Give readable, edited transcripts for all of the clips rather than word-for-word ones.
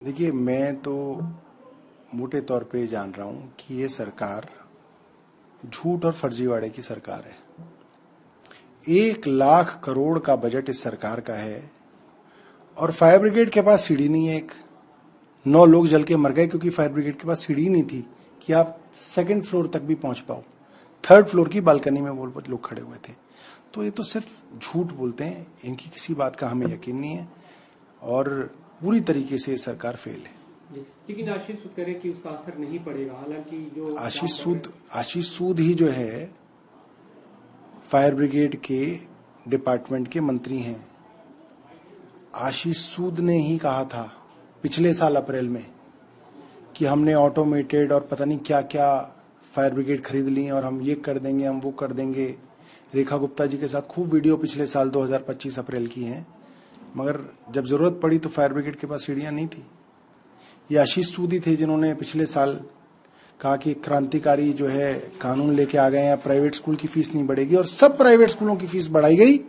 देखिए, मैं तो मोटे तौर पे जान रहा हूं कि ये सरकार झूठ और फर्जीवाड़े की सरकार है। 1 लाख करोड़ का बजट इस सरकार का है और फायर ब्रिगेड के पास सीढ़ी नहीं है। 9 लोग जल के मर गए क्योंकि फायर ब्रिगेड के पास सीढ़ी नहीं थी कि आप 2nd फ्लोर तक भी पहुंच पाओ। 3rd फ्लोर की बालकनी में वो लोग खड़े हुए थे। तो ये तो सिर्फ झूठ बोलते हैं, इनकी किसी बात का हमें यकीन नहीं है और पूरी तरीके से ये सरकार फेल है। लेकिन आशीष सूद कह रहे कि उसका असर नहीं पड़ेगा। हालांकि जो आशीष सूद ही जो है फायर ब्रिगेड के डिपार्टमेंट के मंत्री हैं। आशीष सूद ने ही कहा था पिछले साल अप्रैल में कि हमने ऑटोमेटेड और पता नहीं क्या क्या फायर ब्रिगेड खरीद ली और हम ये कर देंगे, हम वो कर देंगे। रेखा गुप्ता जी के साथ खूब वीडियो पिछले साल 2025 अप्रैल की हैं, मगर जब जरूरत पड़ी तो फायर ब्रिगेड के पास सीढ़ियां नहीं थी। ये आशीष सूद ही थे जिन्होंने पिछले साल कहा कि क्रांतिकारी जो है कानून लेके आ गए हैं, प्राइवेट स्कूल की फीस नहीं बढ़ेगी, और सब प्राइवेट स्कूलों की फीस बढ़ाई गई।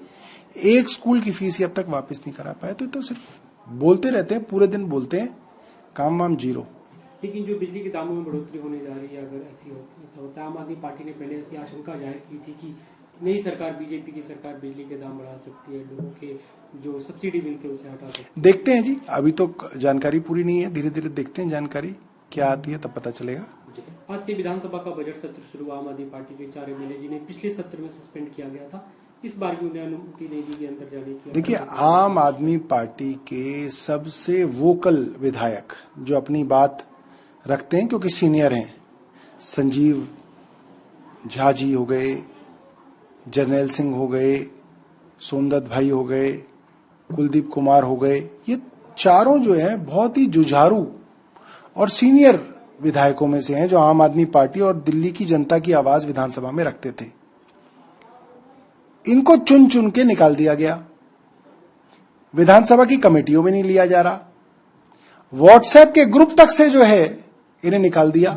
एक स्कूल की फीस ही अब तक वापस नहीं करा पाए। तो सिर्फ बोलते रहते हैं, पूरे दिन बोलते हैं, काम वाम जीरो। लेकिन जो बिजली के दामों में बढ़ोतरी होने जा रही है, अगर ऐसी होता है, आम आदमी पार्टी ने पहले ऐसी आशंका जाहिर की थी कि नई सरकार, बीजेपी की सरकार, बिजली के दाम बढ़ा सकती है, लोगों के जो सब्सिडी मिलती है उसे हटा सकती है। देखते हैं जी, अभी तो जानकारी पूरी नहीं है, धीरे धीरे देखते हैं जानकारी क्या आती है, तब पता चलेगा। आज से विधानसभा का बजट सत्र शुरू। आम आदमी पार्टी के 4 एमएलए जी ने पिछले सत्र में सस्पेंड किया गया था, इस बार भी उन्हें अनुमति नहीं दी गई अंदर जाने की। देखिए, आम आदमी पार्टी के सबसे वोकल विधायक जो अपनी बात रखते हैं क्योंकि सीनियर हैं, संजीव झा जी हो गए, जर्नैल सिंह हो गए, सोमदत्त भाई हो गए, कुलदीप कुमार हो गए, ये चारों जो है बहुत ही जुझारू और सीनियर विधायकों में से हैं जो आम आदमी पार्टी और दिल्ली की जनता की आवाज विधानसभा में रखते थे। इनको चुन चुन के निकाल दिया गया, विधानसभा की कमेटियों में नहीं लिया जा रहा, व्हाट्सएप के ग्रुप तक से जो है इन्हें निकाल दिया।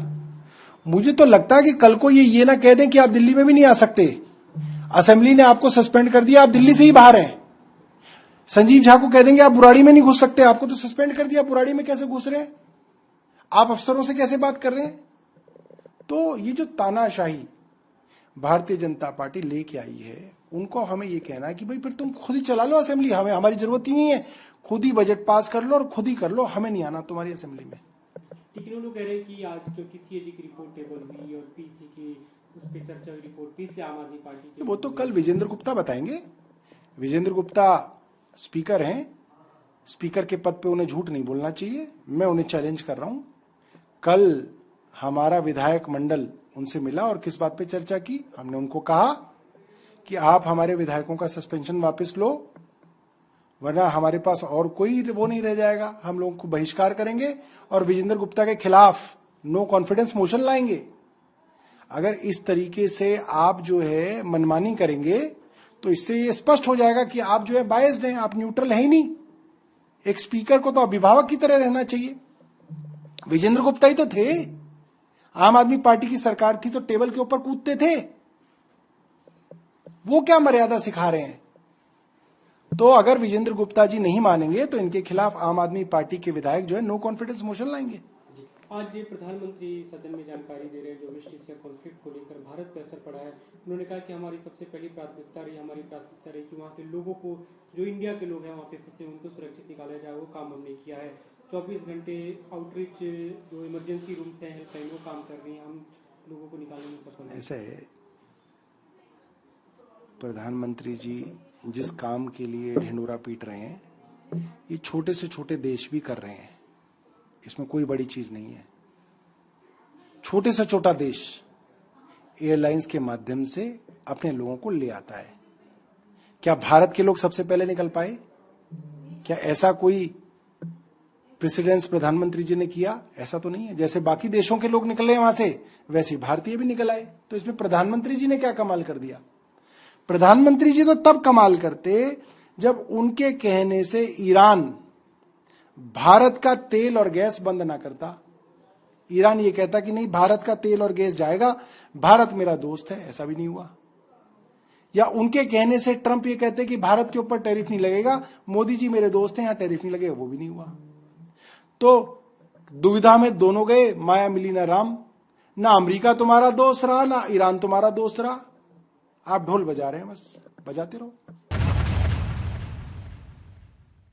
मुझे तो लगता है कि कल को ये ना कह दें कि आप दिल्ली में भी नहीं आ सकते, असेंबली ने आपको सस्पेंड कर दिया, आप दिल्ली से ही बाहर हैं। संजीव झा को कह देंगे आप बुराड़ी में नहीं घुस सकते, आपको तो सस्पेंड कर दिया, बुराड़ी में कैसे घुस रहे हैं आप, अफसरों से कैसे बात कर रहे हैं। तो ये जो तानाशाही भारतीय जनता पार्टी लेके आई है, उनको हमें ये कहना है कि भाई फिर तुम खुद ही चला लो असेंबली, हमें हमारी जरूरत ही नहीं है, खुद ही बजट पास कर लो और खुद ही कर लो, हमें नहीं आना तुम्हारी असेंबली में। लेकिन वो लोग कह रहे हैं कि आज जो सीएजी की रिपोर्ट टेबल हुई और पीसी की उस पर चर्चा हुई रिपोर्ट, इसलिए आम आदमी पार्टी की, वो तो कल विजेंद्र गुप्ता बताएंगे। विजेंद्र गुप्ता स्पीकर हैं, स्पीकर के पद पे उन्हें झूठ नहीं बोलना चाहिए। मैं उन्हें चैलेंज कर रहा हूं, कल हमारा विधायक मंडल उनसे मिला और किस बात पे चर्चा की। हमने उनको कहा कि आप हमारे विधायकों का सस्पेंशन वापस लो, वरना हमारे पास और कोई वो नहीं रह जाएगा, हम लोगों को बहिष्कार करेंगे और विजेंद्र गुप्ता के खिलाफ नो कॉन्फिडेंस मोशन लाएंगे। अगर इस तरीके से आप जो है मनमानी करेंगे तो इससे ये स्पष्ट हो जाएगा कि आप जो है बायस्ड हैं, आप न्यूट्रल है ही नहीं। एक स्पीकर को तो अभिभावक की तरह रहना चाहिए। विजेंद्र गुप्ता ही तो थे, आम आदमी पार्टी की सरकार थी तो टेबल के ऊपर कूदते थे, वो क्या मर्यादा सिखा रहे हैं। तो अगर विजेंद्र गुप्ता जी नहीं मानेंगे तो इनके खिलाफ आम आदमी पार्टी के विधायक जो है नो कॉन्फिडेंस मोशन लाएंगे। आज प्रधानमंत्री सदन में जानकारी दे रहे हैं जो वेस्ट एशिया कॉन्फ्लिक्ट को लेकर भारत पर असर पड़ा है। उन्होंने कहा कि हमारी सबसे पहली प्राथमिकता रही कि वहाँ के लोगों को, जो इंडिया के लोग हैं वहाँ पे फंसे, उनको सुरक्षित निकाला जाए। वो काम हमने किया है। 24 घंटे आउटरीच जो इमरजेंसी रूम्स हैं, हेल्पलाइन, वो काम कर रही है, हम लोगों को निकालने में सफल हैं। ऐसा है, प्रधानमंत्री जी जिस काम के लिए ढिंडोरा पीट रहे हैं, ये छोटे से छोटे देश भी कर रहे हैं, इसमें कोई बड़ी चीज नहीं है। छोटे से छोटा देश एयरलाइंस के माध्यम से अपने लोगों को ले आता है। क्या भारत के लोग सबसे पहले निकल पाए? क्या ऐसा कोई प्रेसिडेंस प्रधानमंत्री जी ने किया? ऐसा तो नहीं है। जैसे बाकी देशों के लोग निकले वहां से, वैसे भारतीय भी निकल आए। तो इसमें प्रधानमंत्री जी ने क्या कमाल कर दिया? प्रधानमंत्री जी तो तब कमाल करते जब उनके कहने से ईरान भारत का तेल और गैस बंद ना करता। ईरान ये कहता कि नहीं, भारत का तेल और गैस जाएगा, भारत मेरा दोस्त है, ऐसा भी नहीं हुआ। या उनके कहने से ट्रंप ये कहते कि भारत के ऊपर टैरिफ नहीं लगेगा, मोदी जी मेरे दोस्त हैं, यहां टैरिफ नहीं लगेगा, वो भी नहीं हुआ। तो दुविधा में दोनों गए, माया मिली ना राम। ना अमेरिका तुम्हारा दोस्त रहा, ना ईरान तुम्हारा दोस्त रहा। आप ढोल बजा रहे हैं, बस बजाते रहो।